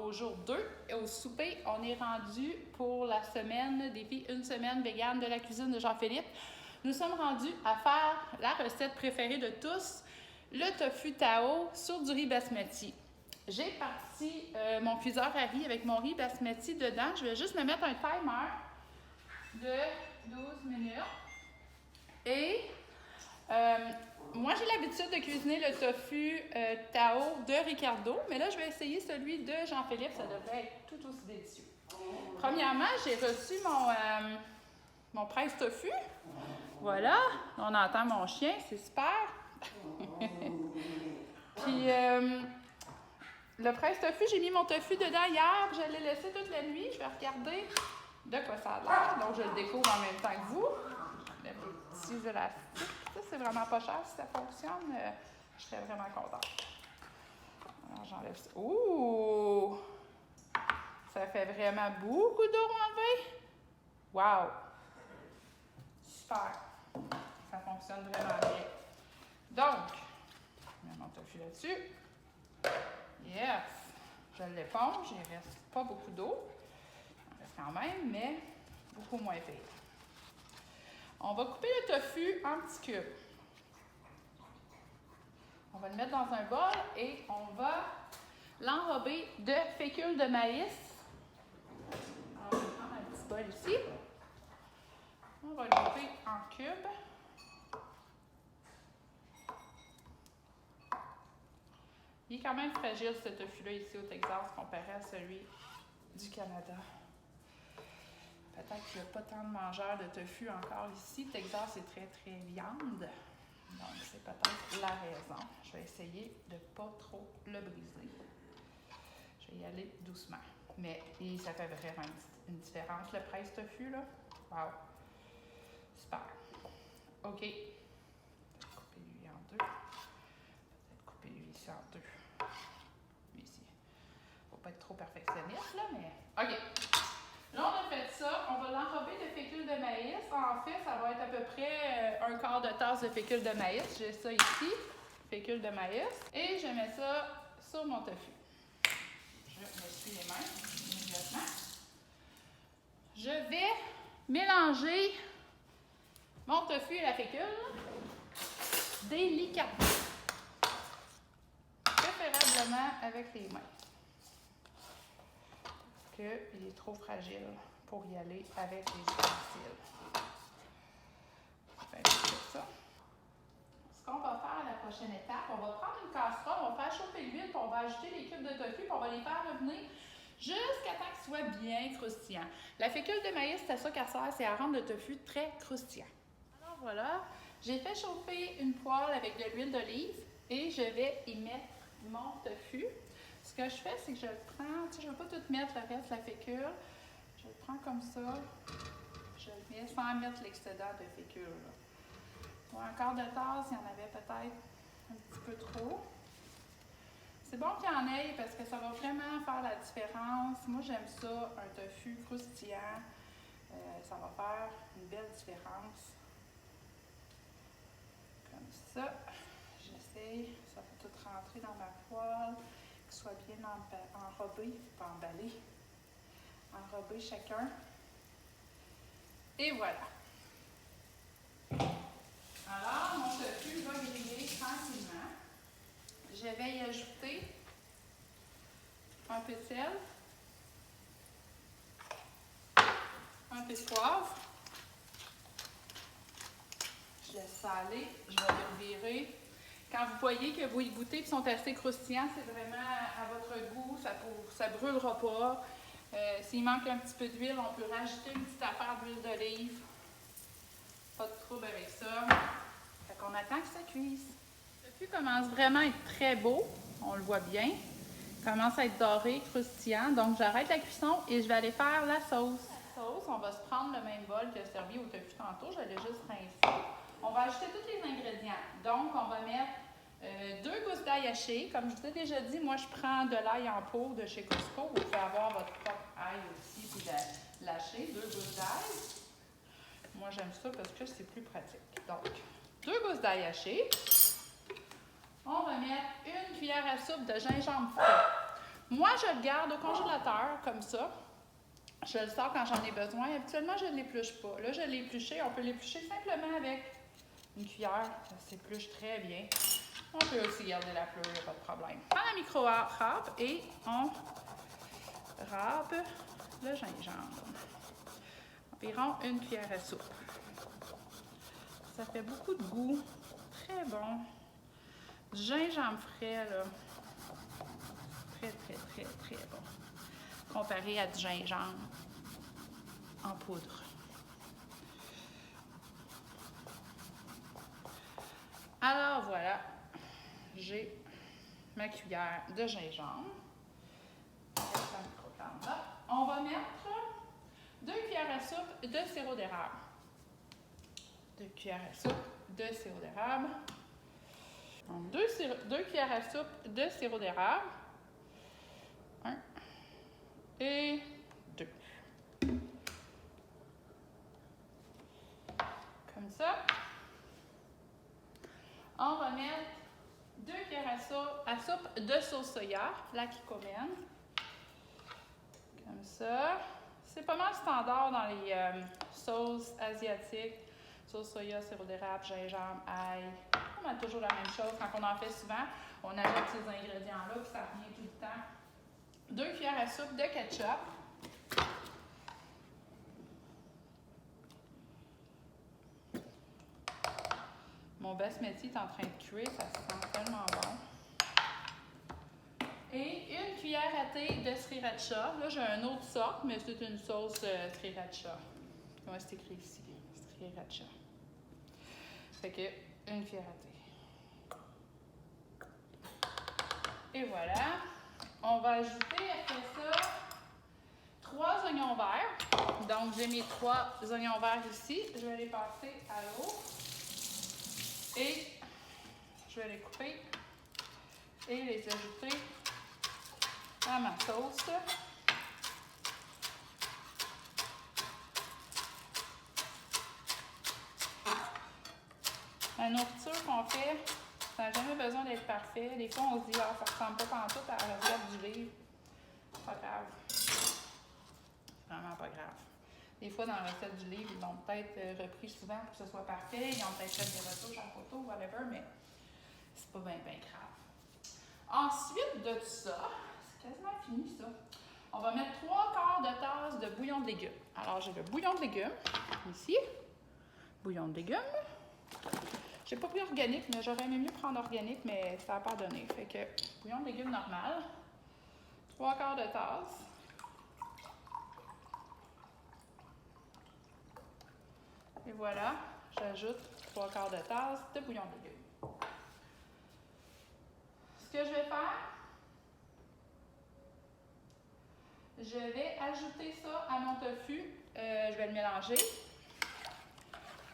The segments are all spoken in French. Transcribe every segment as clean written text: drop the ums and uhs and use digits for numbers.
au jour 2. Et au souper, on est rendu pour la semaine des filles, une semaine végane de la cuisine de Jean-Philippe. Nous sommes rendus à faire la recette préférée de tous, le tofu Tao sur du riz basmati. J'ai parti mon cuiseur à riz avec mon riz basmati dedans. Je vais juste me mettre un timer de 12 minutes. Et moi, j'ai l'habitude de cuisiner le tofu Tao de Ricardo, mais là, je vais essayer celui de Jean-Philippe. Ça devrait être tout aussi délicieux. Premièrement, j'ai reçu mon presse tofu. Voilà, on entend mon chien, c'est super. Puis, le presse tofu, j'ai mis mon tofu dedans hier, je l'ai laissé toute la nuit. Je vais regarder de quoi ça a l'air. Donc, je le découvre en même temps que vous. Le petit élastique. Ça, c'est vraiment pas cher. Si ça fonctionne, je serais vraiment contente. Alors, j'enlève ça. Ouh! Ça fait vraiment beaucoup d'eau enlevé. Wow! Super! Ça fonctionne vraiment bien. Donc, je mets mon tofu là-dessus. Yes! Je l'éponge. Il ne reste pas beaucoup d'eau. Il en reste quand même, mais beaucoup moins pire. On va couper le tofu en petits cubes. On va le mettre dans un bol et on va l'enrober de fécule de maïs. On va prendre un petit bol ici. On va le couper en cubes. Il est quand même fragile, ce tofu-là, ici au Texas, comparé à celui du Canada. Peut-être qu'il n'y a pas tant de mangeurs de tofu encore ici. Texas est très, très viande. Donc, c'est peut-être la raison. Je vais essayer de ne pas trop le briser. Je vais y aller doucement. Mais ça fait vraiment une différence, le presse tofu, là. Wow! Super. OK. Couper lui en deux. Peut-être couper lui ici en deux. Lui ici. Faut pas être trop perfectionniste, là, mais... OK. Là, on a fait ça. On va l'enrober de fécule de maïs. En fait, ça va être à peu près un quart de tasse de fécule de maïs. J'ai ça ici, fécule de maïs. Et je mets ça sur mon tofu. Je m'essuie les mains immédiatement. Je vais mélanger mon tofu et la fécule délicatement. Préférablement avec les mains. Qu'il est trop fragile pour y aller avec les ustensiles. C'est ça. Ce qu'on va faire à la prochaine étape, on va prendre une casserole, on va faire chauffer l'huile, puis on va ajouter les cubes de tofu, puis on va les faire revenir jusqu'à temps qu'ils soient bien croustillants. La fécule de maïs, c'est ça qu'elle sert, c'est à rendre le tofu très croustillant. Alors voilà, j'ai fait chauffer une poêle avec de l'huile d'olive et je vais y mettre mon tofu. Ce que je fais, c'est que je le prends, je ne vais pas tout mettre le reste de la fécule. Je le prends comme ça, je le mets sans mettre l'excédent de fécule. Là. Pour un quart de tasse, il y en avait peut-être un petit peu trop. C'est bon qu'il y en ait parce que ça va vraiment faire la différence. Moi, j'aime ça, un tofu croustillant. Ça va faire une belle différence. Comme ça. J'essaye, ça va tout rentrer dans ma poêle. Qu'il soit bien enrobé, pas emballé, enrobé chacun. Et voilà. Alors, mon tofu va griller tranquillement. Je vais y ajouter un peu de sel, un peu de poivre. Je laisse ça aller, je vais le revirer. Quand vous voyez que vous y goûtez et sont assez croustillants, c'est vraiment à votre goût, ça ne brûlera pas. S'il manque un petit peu d'huile, on peut rajouter une petite affaire d'huile d'olive. Pas de trouble avec ça. Fait qu'on attend que ça cuise. Le tofu commence vraiment à être très beau, on le voit bien. Il commence à être doré, croustillant. Donc j'arrête la cuisson et je vais aller faire la sauce. La sauce, on va se prendre le même bol que servi au tofu tantôt. Je l'ai juste rincé. On va ajouter tous les ingrédients. Donc, on va mettre 2 gousses d'ail haché. Comme je vous ai déjà dit, moi, je prends de l'ail en poudre de chez Costco. Vous pouvez avoir votre propre ail aussi, puis l'hacher. 2 gousses d'ail. Moi, j'aime ça parce que c'est plus pratique. Donc, 2 gousses d'ail haché. On va mettre une cuillère à soupe de gingembre frais. Moi, je le garde au congélateur, comme ça. Je le sors quand j'en ai besoin. Habituellement, je ne l'épluche pas. Là, je l'ai épluché. On peut l'éplucher simplement avec une cuillère. Ça s'épluche très bien. On peut aussi garder la pleure, il n'y a pas de problème. On prend la micro-râpe et on râpe le gingembre. Environ une cuillère à soupe. Ça fait beaucoup de goût. Très bon. Du gingembre frais, là. Très, très, très, très bon. Comparé à du gingembre en poudre. Alors voilà, j'ai ma cuillère de gingembre. On va mettre 2 cuillères à soupe de sirop d'érable. 2 cuillères à soupe de sirop d'érable. 2 cuillères à soupe de sirop d'érable. 1 et 2. Comme ça. On va mettre 2 cuillères à soupe de sauce soya, la Kikkoman. Comme ça. C'est pas mal standard dans les sauces asiatiques. Sauce soya, sirop d'érable, gingembre, ail. On a toujours la même chose. Quand on en fait souvent, on ajoute ces ingrédients-là, puis ça revient tout le temps. 2 cuillères à soupe de ketchup. Mon basmati est en train de cuire, ça sent tellement bon. Et une cuillère à thé de sriracha. Là, j'ai une autre sorte, mais c'est une sauce sriracha. Comment c'est écrit ici? Sriracha. Fait que une cuillère à thé. Et voilà. On va ajouter après ça 3 oignons verts. Donc, j'ai mes 3 oignons verts ici. Je vais les passer à l'eau. Et je vais les couper et les ajouter à ma sauce. La nourriture qu'on fait, ça n'a jamais besoin d'être parfait. Des fois, on se dit, ah, ça ressemble pas pantoute à la recette du livre. Pas grave. C'est vraiment pas grave. Des fois, dans la recette du livre, ils l'ont peut-être repris souvent pour que ce soit parfait. Ils ont peut-être fait des retouches en photo, whatever, mais c'est pas bien, bien grave. Ensuite de tout ça, c'est quasiment fini ça. On va mettre 3/4 de tasse de bouillon de légumes. Alors, j'ai le bouillon de légumes, ici. Bouillon de légumes. J'ai pas pris organique, mais j'aurais aimé mieux prendre organique, mais ça n'a pas donné. Fait que, bouillon de légumes normal. 3/4 de tasse. Et voilà, j'ajoute 3/4 de tasse de bouillon de légumes. Ce que je vais faire, je vais ajouter ça à mon tofu. Je vais le mélanger.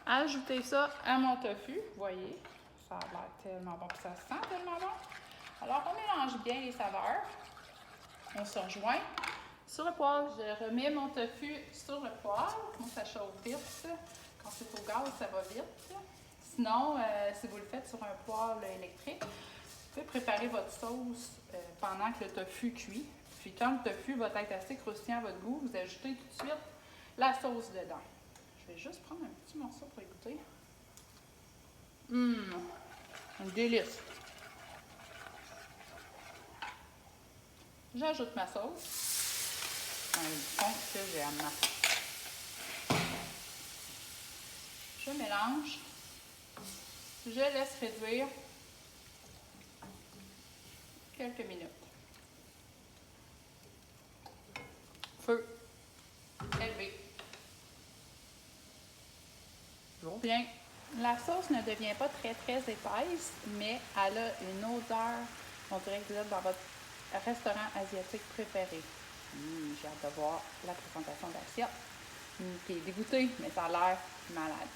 Ajouter ça à mon tofu. Vous voyez, ça a l'air tellement bon, ça sent tellement bon. Alors, on mélange bien les saveurs. On se rejoint. Sur le poêle, je remets mon tofu sur le poêle. Moi, ça chauffe vite. Quand c'est au gaz, ça va vite. Sinon, si vous le faites sur un poêle électrique, vous pouvez préparer votre sauce pendant que le tofu cuit. Puis quand le tofu va être assez croustillant à votre goût, vous ajoutez tout de suite la sauce dedans. Je vais juste prendre un petit morceau pour écouter. Un délice. J'ajoute ma sauce dans le fond que j'aime. Je mélange. Je laisse réduire quelques minutes. Feu élevé. Bien, la sauce ne devient pas très épaisse, mais elle a une odeur, on dirait que vous êtes dans votre restaurant asiatique préféré. J'ai hâte de voir la présentation d'assiette. Qui est dégoûtée, mais ça a l'air malade.